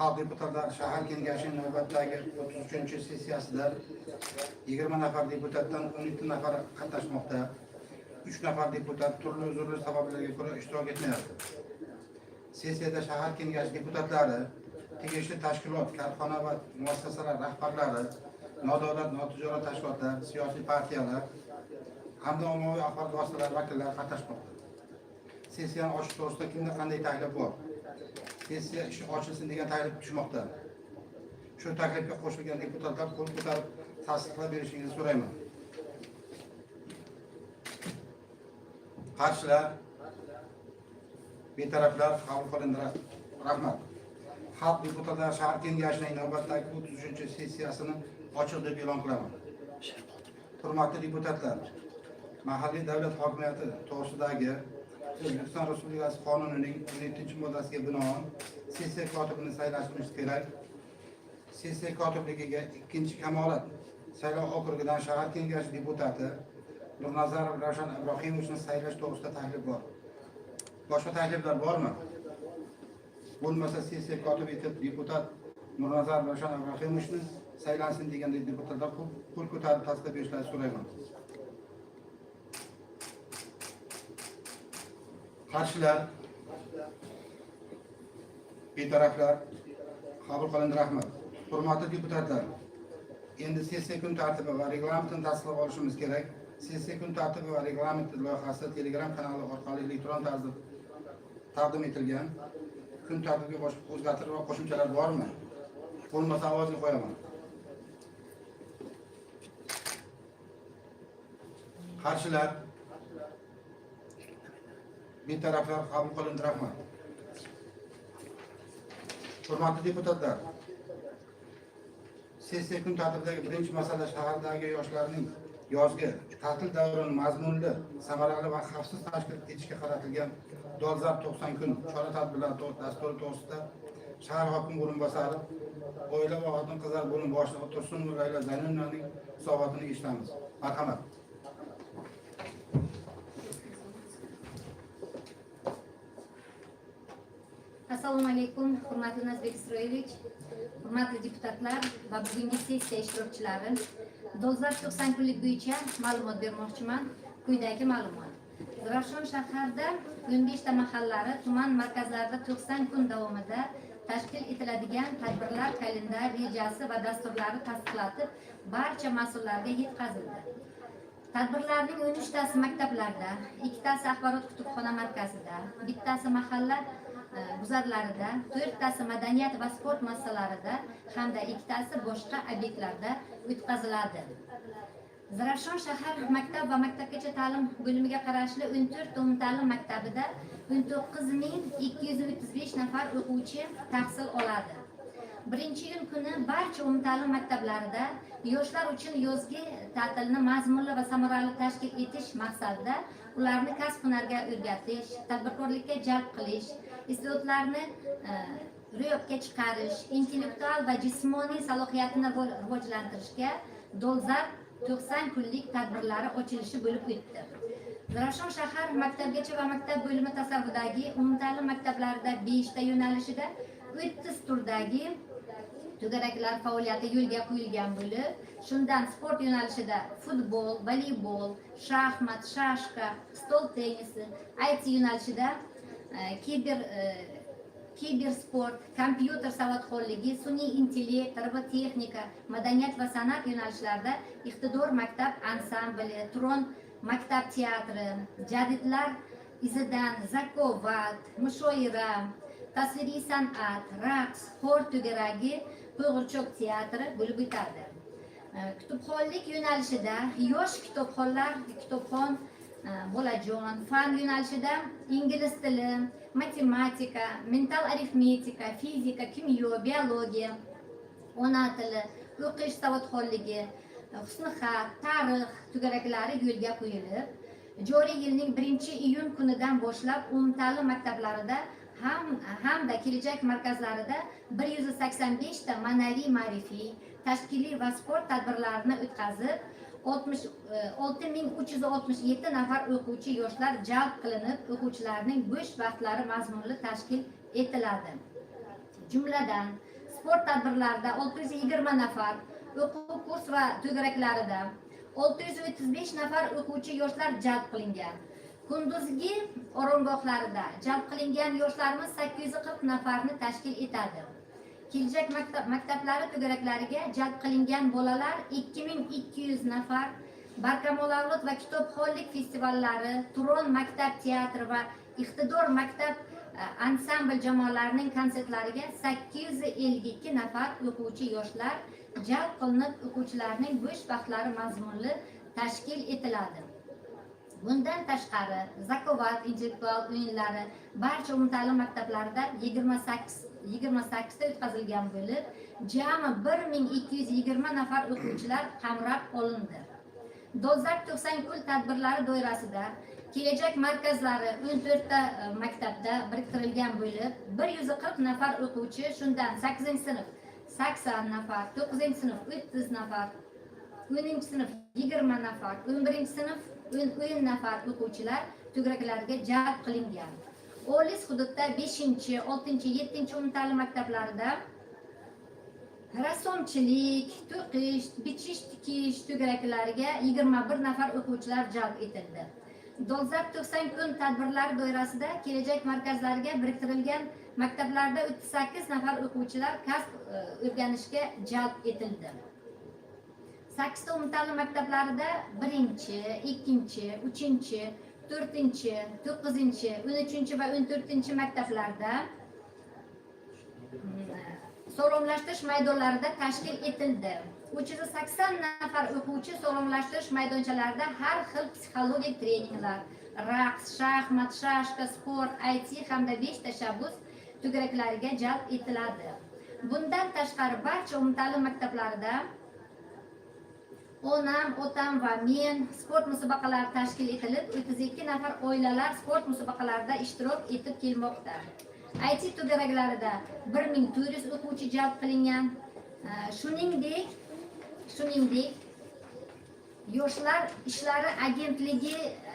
Xalq deputatlari shahar kengashining navbatdagi 33-sessiyasida 20 nafar deputatdan 12 nafar qatnashmoqda. 3 nafar deputat turli uzrli sabablarga ko'ra ishtirok etmayapti. Sessiyada shahar kengashi deputatlari, tegishli tashkilot, korxona va muassasalar rahbarlari, nodavlat notijorat tashkilotlar, siyosiy partiyalar hamda ommaviy axborot vositalari vakillari qatnashmoqda. Sessiyani ochish to'g'risida kimda qanday taklif bor? Sessiya ishi ochilsin degan taklif tushmoqda. Shu taklifga qo'shilgan deputatlar qo'l ko'tarib tasdiqlab berishingizni so'rayman. Qarshilar, betaraflar qabul qilindi. Rahmat. Xalq deputatlari shahar kengashining navbatdagi 33-sessiyasini ochiq deb e'lon qilaman. Hurmatli deputatlar, mahalliy davlat hokimiyati to'g'risidagi O'zbekiston Respublikasi qonunining 17-moddasiga binoan sessiya kotibini saylashimiz kerak. Sessiya kotibligiga 2-Kamolat saylov okrugidan shahar kengashi deputati Nurnazarov Ravshan Ibrohimovni saylash to'g'risida taklif bor. Boshqa takliflar bormi? Bo'lmasa sessiya kotibi etib deputat Nurnazarov Ravshan Ibrohimovni saylansin degandek deputatlar qo'l ko'tarib tasdiqlab berishlarini so'rayman. Qarshilar, betaraflar qabul qilindi. Rahmat. Hurmatli deputatlar, endi sessiya kun tartibi va reglamentini tasdiqlab olishimiz kerak. Sessiya kun tartibi va reglament loyihasi Telegram kanali orqali elektron tarzda taqdim etilgan. Kun tartibiga boshqa o'zgartirish va qo'shimchalar bormi? Bo'lmasa ovozga qo'yaman. Qarshilar, betaraflar qabul qilindi. Rahmat. Hurmatli deputatlar, sessiya kun tartibidagi birinchi masala shahardagi yoshlarning yozgi ta'til davrini mazmunli, samarali va xavfsiz tashkil etishga qaratilgan dolzarb 90 kun chora-tadbirlar dasturi to'g'risida shahar hokimi o'rinbosari, oila va xotin-qizlar bo'lim boshlig'i Tursun Nurayla Zaynunovaning hisobotini eshitamiz. Marhamat. Assalomu alaykum, hurmatli Nazbek Isroilovich, hurmatli deputatlar va bugungi sessiya ishtirokchilari. Dolzarb 90 kunlik bo'yicha ma'lumot bermoqchiman. Quyidagi ma'lumot. Zarafshon shahrida 15 ta mahallari tuman markazlarida 90 kun davomida tashkil etiladigan tadbirlar kalendar rejasi va dasturlari tasdiqlanib, barcha mas'ullarga yetkazildi. Tadbirlarning 13 tasi maktablarda, 2 tasi axborot kutubxona markazida, 1 tasi mahalla guzarlarida, 4 tasi madaniyat va sport muassasalarida hamda 2 tasi boshqa obyektlarda o'tkaziladi. Zarafshon shahar maktab va maktabgacha ta'lim bo'limiga qarashli 14 umumta'lim maktabida 19235 nafar o'quvchi tahsil oladi. Birinchi iyun kuni barcha umumta'lim maktablarida yoshlar uchun yozgi ta'tilni mazmunli va samarali tashkil etish maqsadida ularni kasb-hunarga o'rgatish, tadbirkorlikka jalb qilish, iste'dodlarni ro'yobga chiqarish, intellektual va jismoniy salohiyatini rivojlantirishga dolzarb 90 kunlik tadbirlari ochilishi bo'lib o'tdi. Zarafshon shahar maktabgacha va maktab bo'limi tasavvuridagi umumta'lim maktablarida 5 ta yo'nalishida 30 turdagi to'garaklar faoliyati yo'lga qo'yilgan bo'lib, shundan sport yo'nalishida futbol, voleybol, shaxmat, shashka, stol tennisi, IT yo'nalishida kibersport, kompyuter savodxonligi, sun'iy intellekt, robotexnika, madaniyat va san'at yo'nalishlarida iqtidor maktab ansambli, Turon maktab teatri, jadidlar izidan zakovat, mushoira, tasviriy san'at, raqs, xor to'garagi, qo'g'irchoq teatri bo'lib o'tadi. Kutubxonlik yo'nalishida yosh kitobxonlar, kitobxon Bolajon, fan yo'nalishida ingliz tili, matematika, mental arifmetika, fizika, kimyo, biologiya, ona tili, o'qish savodxonligi, husni xat, tarix to'garaklari yo'lga qo'yilib, joriy yilning 1-iyun kunidan boshlab umumta'lim maktablarida hamda kelajak markazlarida 185 ta ma'naviy ma'rifiy, tashkiliy va sport tadbirlarini o'tkazib, 6367 nafar o'quvchi yoshlar jalb qilinib, o'quvchilarning bo'sh vaqtlari mazmunli tashkil etiladi. Jumladan, sport tadbirlarida 620 nafar, o'quv kurs va to'garaklarida 635 nafar o'quvchi yoshlar jalb qilingan. Kunduzgi oromgohlarida jalb qilingan yoshlarimiz 840 nafarni tashkil etadi. Kelajak maktablari to'garaklariga jalb qilingan bolalar 2200 nafar, Barkamol avlod va kitobxonlik festivallari, Turon maktab teatri va Iqtidor maktab ansambl jamoalarining konsertlariga 852 nafar o'quvchi yoshlar jalb qilinib, o'quvchilarning bo'sh vaqtlari mazmunli tashkil etiladi. Bundan tashqari, Zakovat intellektual o'yinlari barcha umumta'lim maktablarida 28 ta o'tkazilgan bo'lib, jami 1220 nafar o'quvchilar qamrab olindi. Dolzarb 90 kun tadbirlari doirasida kelajak markazlari 14 ta maktabda biriktirilgan bo'lib, 140 nafar o'quvchi, shundan 8-sinf 80 nafar, 9-sinf 30 nafar, 10-sinf 20 nafar, 11-sinf 10 nafar o'quvchilar to'garaklarga jalb qilingan. Olis hududda 5-chi, 6-chi, 7-chi umumta'lim maktablarida rassomchilik, to'qish, bichish, tikish to'garaklariga 21 nafar o'quvchilar jalb etildi. Dolzarb 90 kun tadbirlari doirasida kelajak markazlariga biriktirilgan maktablarda 38 nafar o'quvchilar kasb o'rganishga jalb etildi. 8 ta umumta'lim maktablarida 1-chi, 2-chi, 3-chi, 4-chi, 9-chi, 13-chi va 14-chi maktablarda sog'lomlashtirish maydonlarida tashkil etildi. 380 nafar o'quvchi sog'lomlashtirish maydonchalarida har xil psixologik treninglar, raqs, shaxmat, shashka, sport, IT hamda 5 tashabbus to'garaklariga jalb etiladi. Bundan tashqari barcha umumta'lim maktablarida Onam, otam va men sport musobaqalari tashkil etilib, 32 nafar oilalar sport musobaqalarida ishtirok etib kelmoqda. IT to'garaklarida 1400 o'quvchi jalb qilingan. Shuningdek, Yoshlar ishlari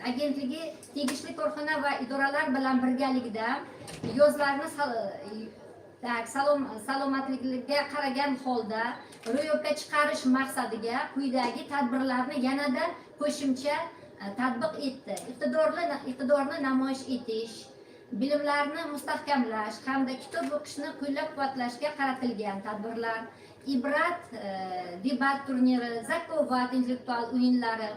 agentligi tegishli korxona va idoralar bilan birgalikda yozlarni salomatligiga qaragan holda ro'yobga chiqarish maqsadiga quyidagi tadbirlarni yanada qo'shimcha tatbiq etdi. Iqtidorni namoyish etish, bilimlarni mustahkamlash hamda kitob o'qishni qo'llab-quvvatlashga qaratilgan tadbirlar, Ibrat debat turniri, Zakovat intellektual o'yinlari,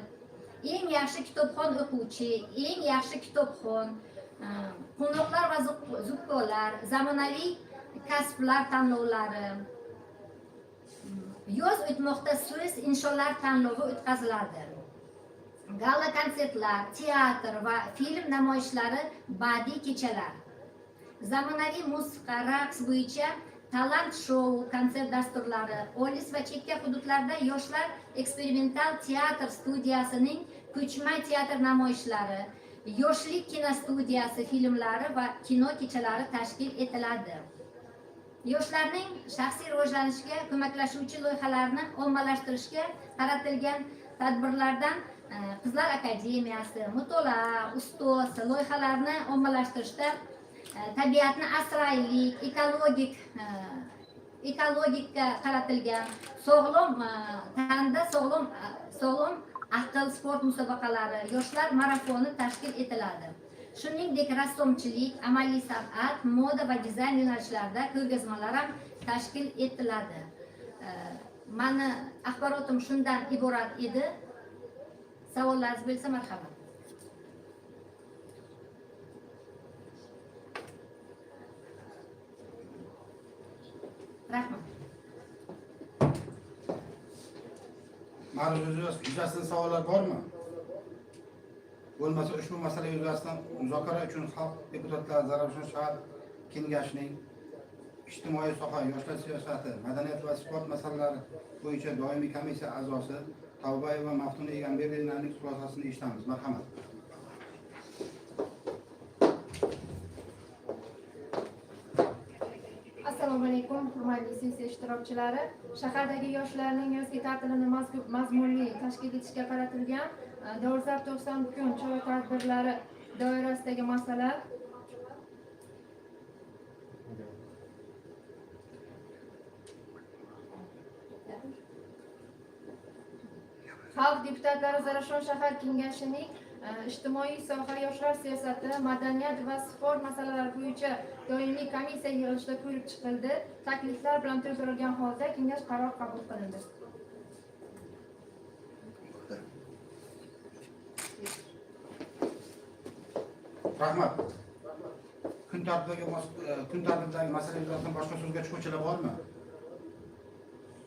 eng yaxshi kitobxon o'quvchi, eng yaxshi kitobxon, qo'noqlar va zukkolar, zamonaviy kasblar tanlovlari, yoz o'tmoqda so'z insholar tanlovi o'tkaziladi. Gala konsertlar, teatr va film namoyishlari, badiiy kechalar, zamonaviy musiqa, raqs bo'yicha talant shou, konsert dasturlari, olis va chekka hududlarda yoshlar eksperimental teatr studiyasining ko'chma teatr namoyishlari, yoshlik kinostudiyasi filmlari va kino kechalari tashkil etiladi. Yoshlarning shaxsiy rivojlanishiga ko'maklashuvchi loyihalarni ommalashtirishga qaratilgan tadbirlardan Qizlar akademiyasi, mutolaa, ustoz loyihalarni ommalashtirishda tabiatni asraylik, ekologika qaratilgan sog'lom tanda sog'lom aql sport musobaqalari, yoshlar marafoni tashkil etiladi. Shuningdek, rassomchilik, amaliy san'at, moda va dizayn yo'nalishlarida ko'rgazmalar ham tashkil etiladi. Mani axborotim shundan iborat edi. Savollaringiz bo'lsa marhamat. Rahmat. Ma'ruza yuzasidan savollar bormi? Bo'lmasa ushbu masala yuzasidan muzokara uchun xalq deputatlari Zarafshon shahar kengashining ijtimoiy soha, yoshlar siyosati, madaniyat va sport masalalari bo'yicha doimiy komissiya a'zosi Tavbayeva Maftuna Egamberdiyevnaning xulosasini eshitamiz. Marhamat. Assalomu alaykum, hurmatli sessiya ishtirokchilari. Shahardagi yoshlarning yozgi ta'tilini mazmunli tashkil etishga qaratilgan dolzarb 90 kun chora-tadbirlari doirasidagi masala. Xalq deputatlari Zarafshon shahar kengashining ijtimoiy soha, yoshlar siyosati, madaniyat va sport masalalari bo'yicha doimiy komissiya yig'ilishida ko'rib chiqildi. Takliflar bilan to'ldirilgan holda kengash qaror qabul qilindi. Rahmat. Kun tartibidagi masala yuzasidan boshqa so'zga chiquvchilar bormi?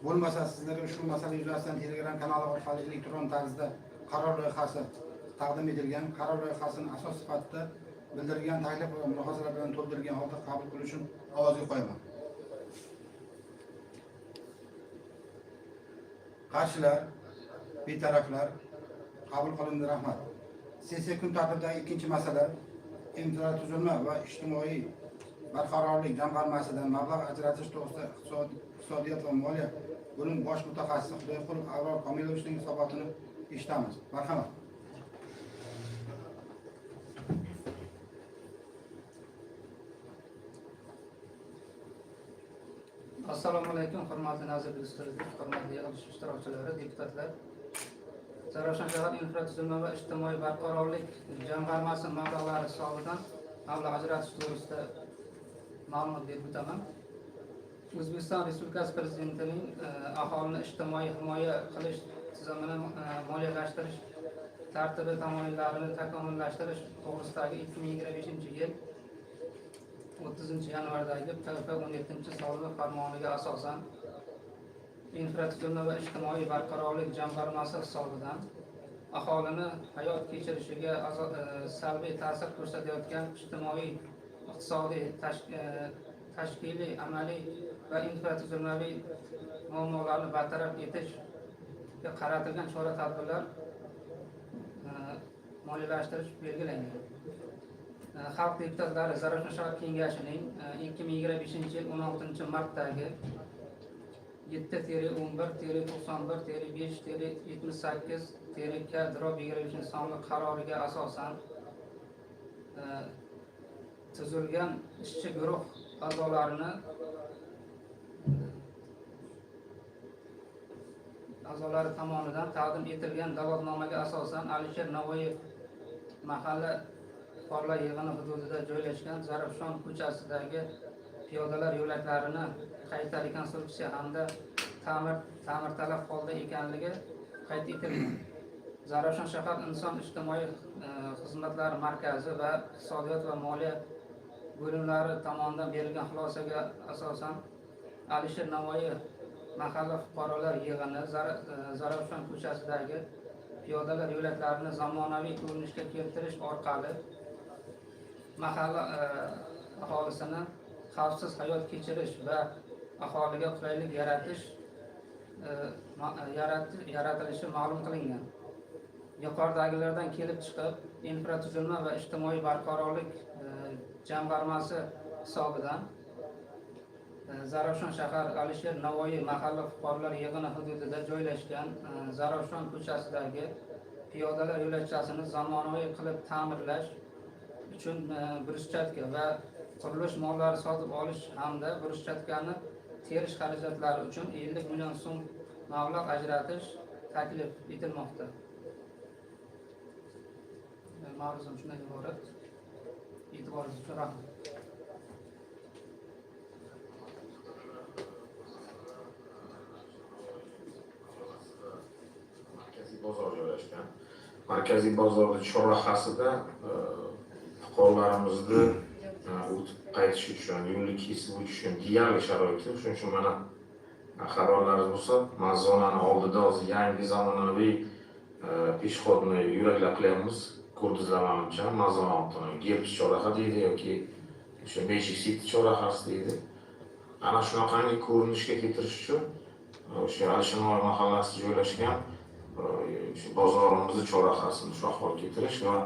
Bo'lmasa sizlarga ushbu masala yuzasidan Telegram kanali orqali elektron tarzda qaror loyihasi taqdim etilgan. Qaror loyihasini asos sifatida bildirilgan taklif va mulohazalar bilan to'ldirilgan holda qabul qilish uchun ovozga qo'yaman. Qarshilar, betaraflar qabul qilindi. Rahmat. Sessiya kun tartibidagi ikkinchi masala infratuzilma va ijtimoiy barqarorlik jamg'armasidan mablag' ajratish to'g'risida iqtisodiyot va moliya bo'lim bosh mutaxassisi Xudoyqulov Avror Komilovichning hisobotini eshitamiz. Marhamat. Assalomu alaykum, hurmatli Nazir Bisturov, hurmatli yig'ilish ishtirokchilari, deputatlar. Zarafshon shahar infratuzilma va ijtimoiy barqarorlik jamg'armasi mablag'lari hisobidan mablag' ajratish to'g'risida ma'lumot berib o'taman. O'zbekiston Respublikasi Prezidentining aholini ijtimoiy himoya qilish tizimini moliyalashtirish tartibi tamoyillarini takomillashtirish to'g'risidagi 2025-yil 30-yanvardagi TF 17-sonli farmoniga asosan infratuzilma va ijtimoiy barqarorlik jamg'armasi hisobidan aholini hayot kechirishiga salbiy ta'sir ko'rsatayotgan ijtimoiy, iqtisodiy, tashkiliy, amaliy va infratuzilmaviy muammolarni bartaraf etishga qaratilgan chora-tadbirlar moliyalashtirish belgilangan. Xalq deputatlari Zarafshon shahar kengashining 2025-yil 16-martdagi 7-11-91-5-78-K/23 sonli qaroriga asosan tuzilgan ishchi guruh a'zolari tomonidan taqdim etilgan da'vatnomaga asosan Alisher Navoiyev mahalla fuqarolar yig'ini hududida joylashgan Zarafshon ko'chasidagi piyodalar yo'laklarini qayta rekonstruksiya hamda ta'mirtalab holda ekanligi qayd etilgan. Zarafshon shahar inson ijtimoiy xizmatlari markazi va iqtisodiyot va moliya bo'limlari tomonidan berilgan xulosaga asosan Alisher Navoiyev mahalla fuqarolar yig'ini Zarafshon ko'chasidagi piyodalar yo'laklarini zamonaviy ko'rinishga keltirish orqali mahalla aholisini xavfsiz hayot kechirish va aholiga qulaylik yaratilishi ma'lum qilingan. Yuqoridagilardan kelib chiqib, infratuzilma va ijtimoiy barqarorlik jamg'armasi hisobidan Zarafshon shahar Alisher Navoiy mahalla fuqarolar yig'ini hududida joylashgan Zarafshon ko'chasidagi piyodalar yo'lakchasini zamonaviy qilib ta'mirlash uchun bruschatka va qurilish mollari sotib olish hamda bruschatkani terish xarajatlari uchun 50 million so'm mablag' ajratish taklif etilmoqda. Ma'ruzam shundan iborat. E'tiboringiz uchun rahmat. Bozor joylashgan. Markaziy bozorda chorrahasida fuqarolarimizni o'tib qaytish uchun, yo'lni kesib o'tish uchun deyarli sharoitli. Shuning uchun mana xabarlarimiz bo'lsa, mazonani oldida hozir yangi zamonaviy peshxodni yo'laklar qilyapmiz. Ko'rdingizlar menimcha, mazon oltini Gerb chorraha deydi yoki o'sha Magic City chorrahasi deydi. Ana shunaqangi ko'rinishga keltirish uchun o'sha Alisher Navoiy mahallasi joylashgan bozorimizni chorrahasini shu ahvolga keltirish va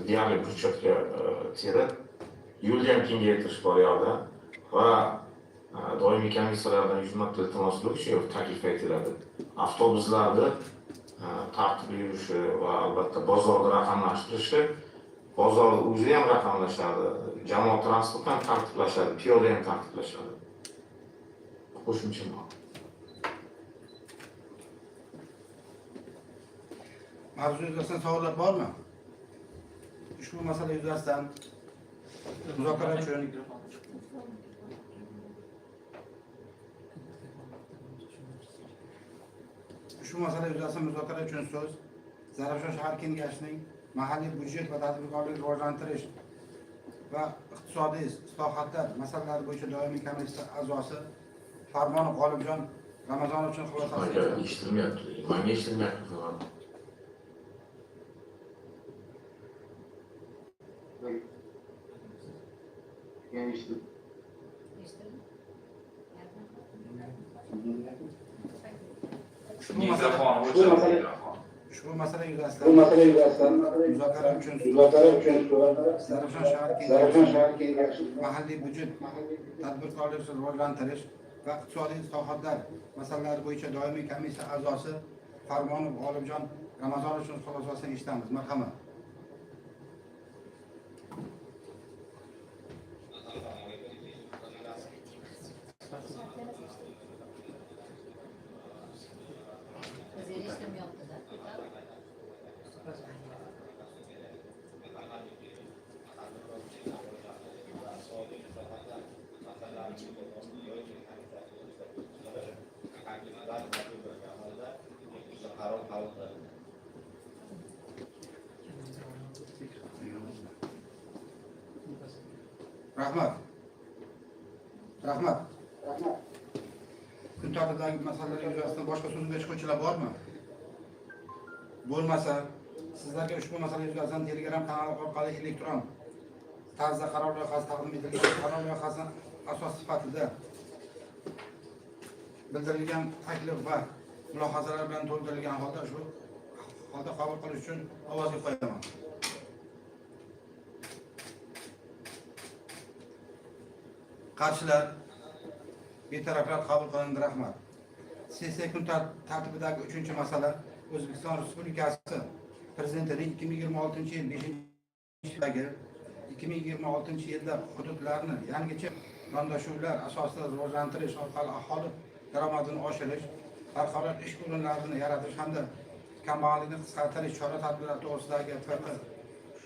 deyarli burchakka terib yo'lni ham kengaytirish bor yoqda va doimiy komissiyalardan 100 marta iltimos qilib shu taklif aytiladi. Avtobuslarni tartibli yurishi va albatta bozorni raqamlashtirishi, bozor o'zi ham raqamlashadi, jamoat transporti ham tartiblashadi, piyoda ham tartiblashadi. Qo'shimcha bor. Mavzu yuzasidan savollar bormi? Ushbu masala yuzasidan muzokara uchun so'z Zarafshon shahar kengashining mahalliy byudjet va tadbirkorlikni rivojlantirish va iqtisodiy islohotlar masalalari bo'yicha doimiy komissiya a'zosi Farmonov G'olibjon Ramazonovning xulosasi. Manga eshitilmayapti. Manga eshitilmayapti. Ushbu masala yuzasidan muzokara uchun Zarafshon shahar kengashi mahalliy byudjet tadbirkorlikni rivojlantirish va iqtisodiy islohotlar masalalari bo'yicha doimiy komissiya a'zosi Farmonov G'olibjon Ramazonovning xulosasini eshitamiz. Marhamat. Rahmat. Kun tartibidagi masalalar yuzasidan boshqa so'zga chiquvchilar bormi? Bo'lmasa, sizlarga ushbu masala yuzasidan Telegram kanali orqali elektron tarzda qaror loyihasi taqdim etilgan. Qaror loyihasi asos sifatida bildirilgan taklif va mulohazalar bilan to'ldirilgan holda ushbu holda qabul qilish uchun ovozga qo'yaman. Qarshilar, betaraflar qabul qilindi. Rahmat. Sessiya kun tartibidagi 3-masala O'zbekiston Respublikasi Prezidentining 2026-yil 5-yildagi 2026-yilda hududlarni yangicha yondashuvlar asosida rivojlantirish orqali aholi daromadini oshirish, barqaror ish o'rinlarini yaratish hamda kambag'allikni qisqartirish chora-tadbirlari to'g'risidagi FQ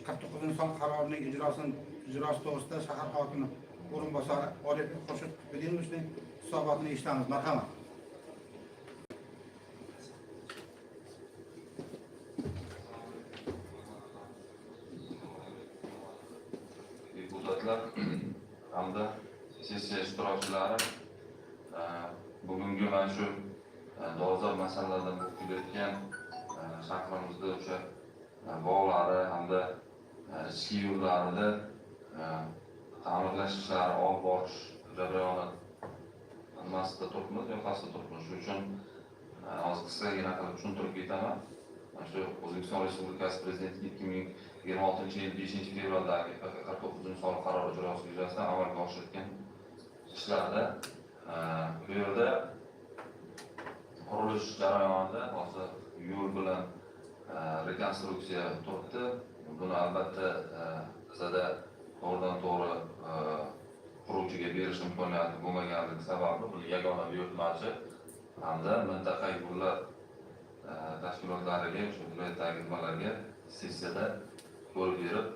49-son qarorining ijrosi to'g'risida shahar hokimi o'rinbosari Olibek Qo'shiqbedinovning hisobotini eshitamiz. Marhamat. Deputatlar hamda sessiya ishtirokchilari, bugungi mana shu dolzarb masalalardan bo'lib kelayotgan shahrimizda o'sha bog'lari hamda ichki yo'llarida ta'mirlash ishlari olib borish jarayoni nimasida turibmiz, yoqasida turibmiz. Shuning uchun hozir qisqagina qilib tushuntirib ketaman. Mana shu O'zbekiston Respublikasi Prezidentining 2026-yil 5-fevraldagi 49-son qarori ijrosi yuzasidan amalga oshirilgan ishlarda bu yerda qurilish jarayonida hozir yo'l bilan rekonstruksiya turibdi. Buni albatta bizada to'g'ridan to'g'ri quruvchiga berish imkoniyati bo'lmaganligi sababli bu yagona buyurtmachi hamda mintaqaviy yo'llar tashkilotlariga, shu viloyatdagi nimalarga sessiyada yo'l berib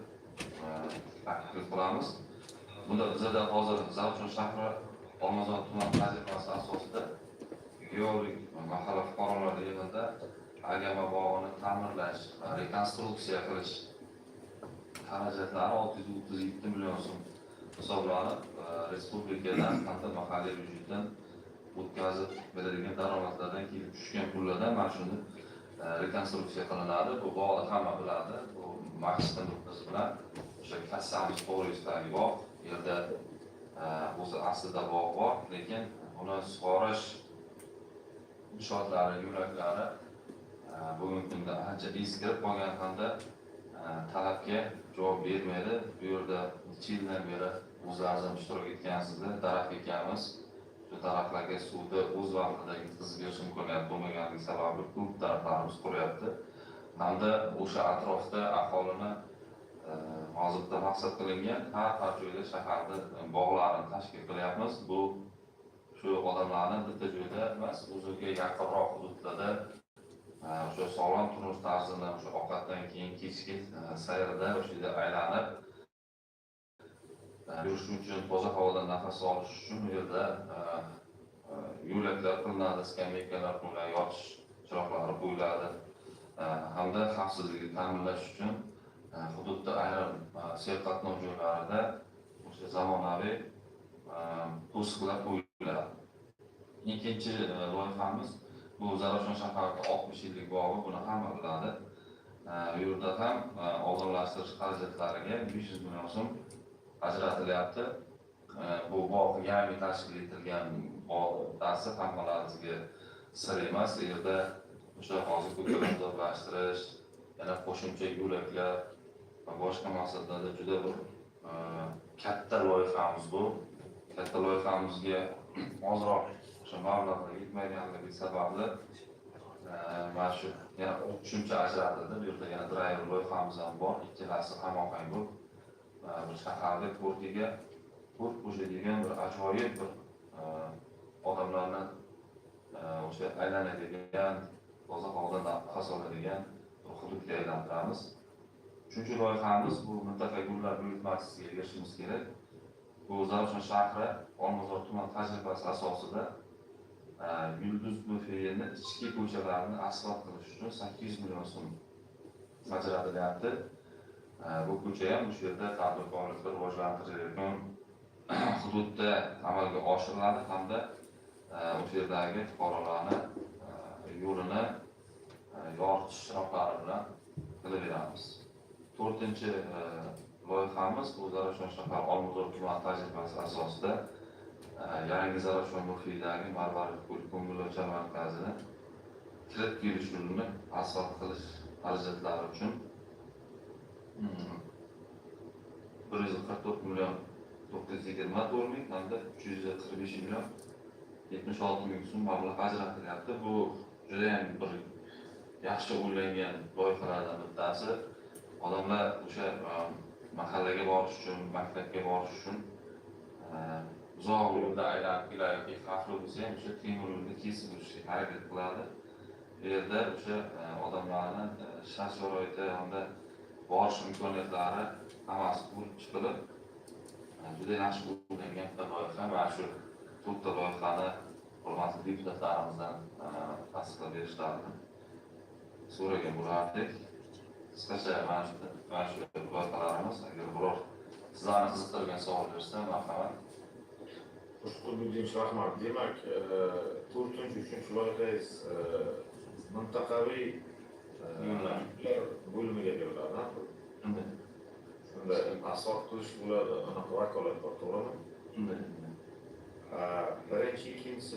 taklif qilamiz. Bunda bizada hozir Zarafshon shahri Olmazor tuman vazifasi asosida geologik mahalla fuqarolar yig'inida Agama bog'ini ta'mirlash va rekonstruksiya qilish xarajatlari 637 million so'm hisoblanib, respublikadan hamda mahalliy byudjetdan o'tkazib berilgan daromadlardan kelib tushgan pullardan mana shuni rekonstruksiya qilinadi. Bu bog'ni hamma biladi. Bu Maqsad nuqtasi bilan o'sha kassamiz to'g'risidagi bog', yerda o'zi aslida bog' bor, lekin uni sug'orish inshootlari, yo'laklari bugungi kunda ancha eskirib qolgan hamda talabga javob bermaydi. Bu yerda necha yildan beri o'zlaringiz ham ishtirok etgansizlar, daraxt ekamiz. Shu daraxtlarga suvni o'z vaqtida yetkazib berish imkoniyati bo'lmaganligi sababli ko'p daraxtlarimiz quriyapti. Hamda o'sha atrofda aholini hozirda maqsad qilingan har joyda shaharda bog'larni tashkil qilyapmiz. Bu shu odamlarni bitta joyda emas, o'ziga yaqinroq hududlarda o'sha sog'lom turmush tarzini o'sha ovqatdan keyin kechki sayrda o'sha yerda aylanib yurish uchun, toza havodan nafas olish uchun u yerda yo'laklar qilinadi, skameykalar qilinadi, yotish chiroqlari qo'yiladi. Hamda xavfsizlikni ta'minlash uchun hududda ayrim serqatnov joylarida o'sha zamonaviy to'siqlar qo'yiladi. Ikkinchi loyihamiz bu Zarafshon shaharida 60 yillik bog'i, buni hamma biladi. Bu yerda ham obodonlashtirish xarajatlariga 500 million so'm ajratilyapti. Bu bog' yangi tashkil etilgan bog' darsi hammalaringizga sir emas. Bu yerda o'sha hozir ko'kalamzorlashtirish, yana qo'shimcha yo'laklar va boshqa maqsadlarda juda bir katta loyihamiz bu. Katta loyihamizga ozroq o'sha mablag'lar yetmaganligi sababli mana shu yana qo'shimcha ajratildi. Bu yerda yana driver loyihamiz ham bor. Ikkalasi hamohang bo'lib bir shaharda ko'rkiga ko'p qo'shadigan bir ajoyib bir odamlarni o'sha aylanadigan, toza havoda nafas oladigan bir hududga aylantiramiz. Uchinchi loyihamiz bu mintaqa gullar buyurtmachisiga erishimiz kerak. Bu Zarafshon shahri Olmazor tuman tajribasi asosida Yulduz Bufeyni ichki ko'chalarini asfalt qilish uchun 800 million so'm ajratilyapti. Bu ko'cha ham o'sha yerda tadbirkorlikni rivojlantirilayotgan hududda amalga oshiriladi hamda o'sha yerdagi fuqarolarni yo'lini yoritish chiroqlari bilan qilib beramiz. To'rtinchi loyihamiz bu Zarafshon shahar Olmazor tuman tajribasi asosida yangi Zarafshon muhitidagi Marvarid ko'ngilochar markazini kirib kelish yo'lini asfalt qilish xarajatlari uchun 144 million 924 ming hamda 345 million 76 ming so'm mablag' ajratilyapti. Bu juda ham bir yaxshi o'ylangan loyihalardan bittasi. Odamlar o'sha mahallaga borish uchun, maktabga borish uchun uzoq yo'lda aylanib kelayotgan xavfli bo'lsa ham o'sha temir yo'lni kesib o'tishga harakat qiladi. Bu yerda o'sha odamlarni shart-sharoiti hamda borish imkoniyatlari hammasi ko'rib chiqilib, juda yaxshi o'ylangan bir loyiha. Mana shu to'rtta loyihani hurmatli deputatlarimizdan tasdiqlab berishlarini so'ragan bo'lardik. Qisqacha mana shu loyihalarimiz, agar biror sizlarni qiziqtirgan savol bersa, marhamat. Xushqulbudinov rahmat. Demak, 4-3 loyihangiz mintaqaviy yo'llar bo'limiga beriladi. Shunda asfalt qilish bo'ladi, anaqa vakolat bor, to'g'rimi? Birinchi,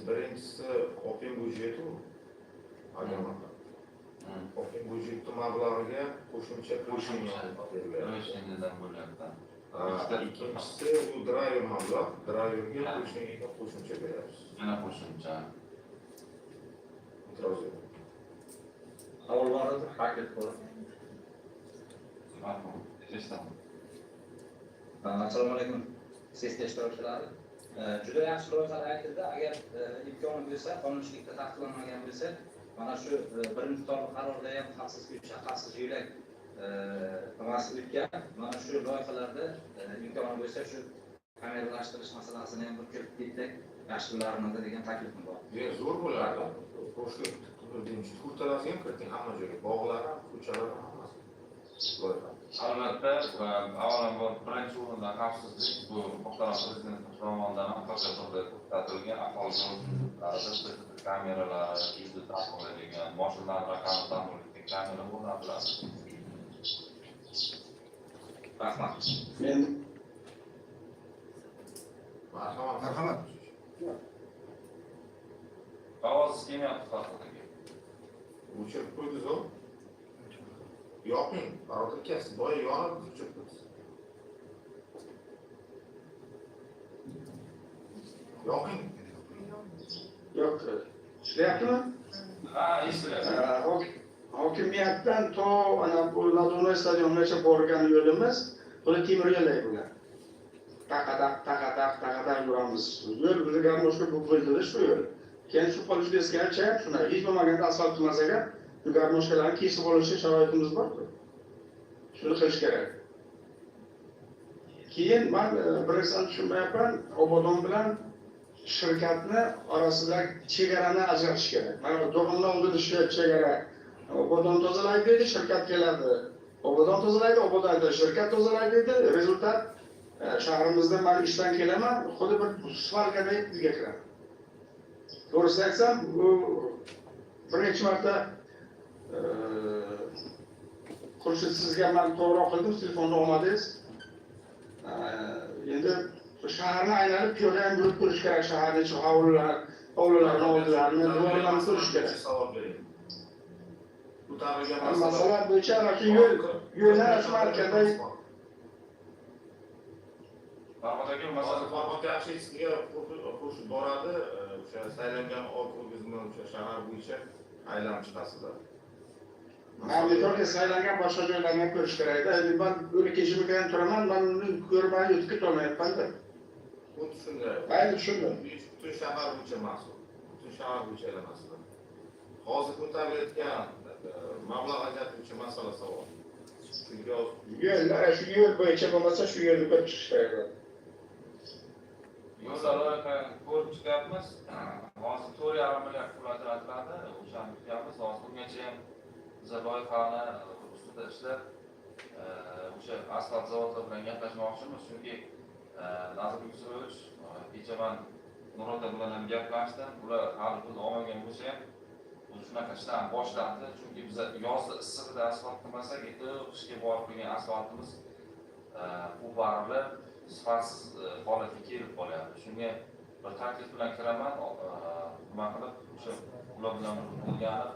birinchisi open byudjeti. Open byudjeti mablag'iga qo'shimcha beriladi. İkincisi bu driver mablag', driverga qo'shimcha beramiz. Yana qo'shimcha. E'tiroz yo'q. Avvalroq paket bor. Assalomu alaykum. Sessiya ishtirokchilari. Juda yaxshi loyihalar aytildi. Agar imkoni bo'lsa, qonunchilikda taqiqlanmagan bo'lsa, mana shu birinchi to'liq qarorda ham xavfsiz ko'cha, xavfsiz yo'lak nimasi o'tgan. Mana shu loyihalarda imkoni bo'lsa shu kameralashtirish masalasini ham bir ko'rib ketsak yaxshi bo'larmidi degan taklifim bor. Zo'r bo'lardi. Qo'shni to'rtalasi ham kiriting, hamma joyga bog'lar ham, ko'chalar ham hammasi. Loyiha. Albatta, avvalambor birinchi o'rinda xavfsizlik bu muhtaram prezident tomonidan ham to'xtatilgan aholi hududlarida kameralar, yuzda ta'minlangan, mashinalar raqami ta'minlangan kamera o'rnatiladi. Rahmat. Men Marhamat. Ovoz kelmayapti xalqlarga. O'chirib qo'ydiz-ku. Yoqing, barobar kasb boya yonib o'chirib qo'ydiz. Yoqing. Yo'q, ishlayaptimi? Ha, eshitilyapti. Hokimiyatdan to ana bu Ladona stadiongacha borgan yo'limiz, buni temir yo'llar bular. Taqadaq yuramiz. Yo'l bizga boshqa bu bo'ldi shu yo'l. Keyin shu Polishevskaycha shunday hech bo'lmaganda asfalt qilmasaga shu garmoshkalarni kesib olishi sharoitimiz bor-ku. Shuni qilish kerak. Keyin men bir narsani tushunmayapman, Obodon bilan shirkatni orasidagi chegarani ajratish kerak. Mana to'g'ridan unda chegara. Obodon tozalaydi dedi, shirkat keladi. Obodon tozalaydi, Obodonda shirkat tozalaydi dedi. Rezultat shahrimizda men ishdan kelaman, xuddi bir svalkadek bizga kiradi. To'g'risini aytsam, bu bir necha marta Xurshid sizga men to'g'ri qildim, telefonni olmadingiz. Endi shaharni aylanib piyoda ham yurib ko'rish kerak, shaharning ichi hovlilarni oldilarini duvarlarni ko'rish kerak. Savol bering. Bu tariga Masalan bo'yicha ana shu yo'llar markazda Farhod aka, masalan, Farhod yaxshi sizga qo'shib boradi, o'sha saylangan okrugimizni o'sha shahar bo'yicha aylanib chiqasizlar. Mamlakatga saylangan boshqa joylarni ko'rish kerak-da. Endi men o'li kechimga ham turaman, men uni ko'rmay o'tib ketolmayapman-da. Xuddi shunday. Ayni tushundim. Butun shahar bo'yicha mas'ul. Butun shahar bo'yicha aylanasizlar. Hozir ko'tarilayotgan mablag' ajratuvchi masala savol. Chunki Yo'llar shu yo'l bo'yicha bo'lmasa shu yo'lni ko'rib chiqish kerak. Yo'llar ko'rib chiqyapmiz. Hozir 4,5 milliard pul ajratiladi. O'shani kutyapmiz. Hozir bungacha ham biz loyihani ustida ishlab o'sha asfalt zavodi bilan gaplashmoqchimiz. Chunki Nazir Yusufovich kecha men Nurota bilan ham gaplashdim. Ular hali pul olmagan bo'lsa ham shunaqa ishlarni boshlandi. Chunki biz yozda issiqda asfalt qilmasak, qishga borib qilgan asfaltimiz o'parilib, sifatsiz holatga kelib qolyapti. Shunga bir taklif bilan kiraman, nima qilib o'sha ular bilan o'rganib,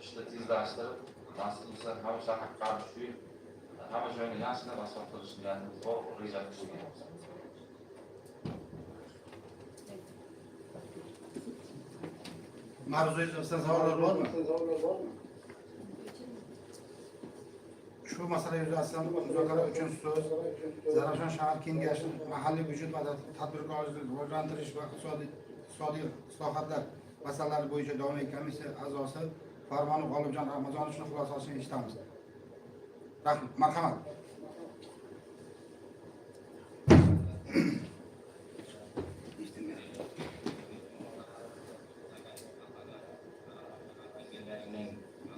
ishni tezlashtirib, nasib bo'lsa hamma shahar qarab tushib, hamma joyni yaxshilab asfalt qilish niyatimiz bor, reja qilganmiz. Mavzu yuzasidan savollar bormi? Shu masala yuzasidan muzokara uchun so'z Zarafshon shahar kengashi mahalliy byudjet va tadbirkorlikni rivojlantirish va iqtisodiy islohotlar masalalari bo'yicha doimiy komissiya a'zosi Farmonov G'olibjon Ramazonovning xulosasini eshitamiz. Marhamat.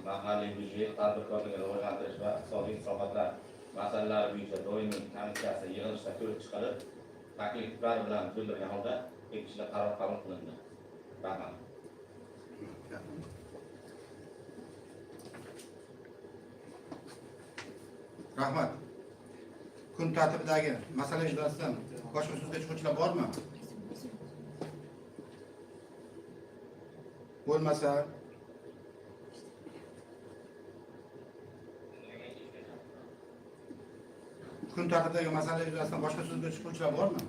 Mahalliy byudjet tadbirkorlikni rivojlantirish va iqtisodiy islohotlar masalalari bo'yicha doimiy komissiyasi yig'ilishida ko'rib chiqilib, takliflar bilan bildirgan holda tegishli qaror qabul qilindi. Rahmat. Rahmat. Kun tartibidagi masala yuzasidan boshqa so'zga chiquvchilar bormi? Bo'lmasa kun tartibidagi masala yuzasidan boshqa so'zga chiquvchilar bormi?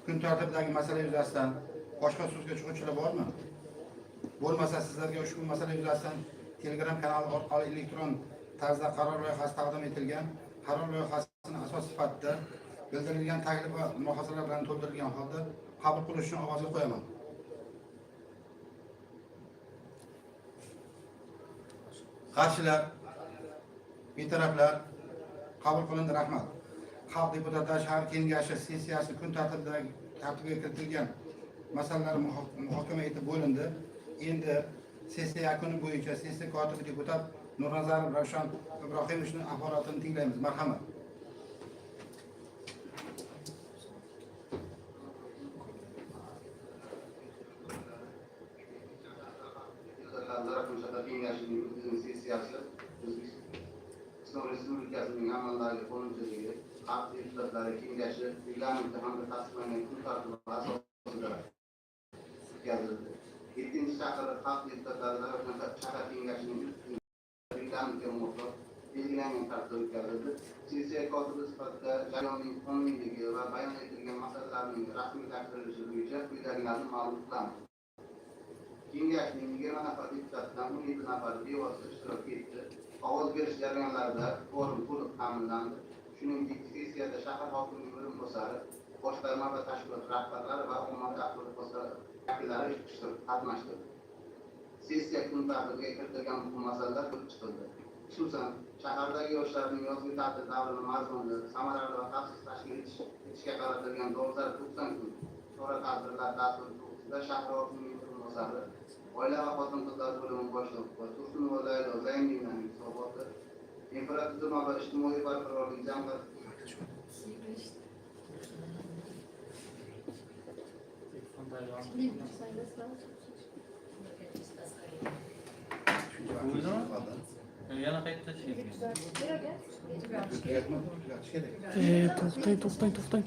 Kun tartibidagi masala yuzasidan boshqa so'zga chiquvchilar bormi? Bo'lmasa sizlarga ushbu masala yuzasidan Telegram kanali orqali elektron tarzda qaror loyihasi taqdim etilgan. Qaror loyihasini asos sifatida bildirilgan taklif va mulohazalar bilan to'ldirilgan holda qabul qilish uchun ovozga qo'yaman. Qarshilar, betaraflar qabul qilindi. Rahmat. Xalq deputatlari shahar kengashi sessiyasi kun tartibiga kiritilgan masalalar muhokama etib bo'lindi. Endi sessiya yakuni bo'yicha sessiya kotibi deputat Nurnazarov Ravshan Ibrohimovning axborotini tinglaymiz. Marhamat. sessiyasi Islom Respublikasining amaldagi qonunchiligi, xalq deputatlari kengashi reglamenti hamda tasdiqlangan kun tartibi asosida o'tkazildi. 7-chi chaqiriq xalq deputatlari shahar kengashining reglamentiga muvofiq belgilangan tartibda o'tkazildi. Sessiya kotibi sifatida jarayonning qonuniyligi va bayon etilgan masalalarning rasmiylashtirilishi bo'yicha quyidagilarni ma'lum qilamiz. Kengashning 20 nafar deputatdan 17 nafari bevosita ishtirok etdi. ovoz berish jarayonlarida kvorum to'liq ta'minlandi. Shuningdek, sessiyada shahar hokimining o'rinbosari, boshqarma va tashkilot rahbarlari va ommaviy axborot vositalari vakillari qatnashdi. Sessiya kun tartibiga kiritilgan muhim masalalar ko'rib chiqildi. Xususan, shahardagi yoshlarning yozgi ta'til davrini mazmunli, samarali va xavfsiz tashkil etishga qaratilgan dolzarb 90 kun chora-tadbirlar dasturi to'g'risida shahar hokimining o'rinbosari, oila va xotin-qizlar bo'limi boshlig'i va Tursunova Laylo Zayninaning hisoboti, infratuzilma va ijtimoiy barqarorlik jamg'armasi Yana qayta To'xtang.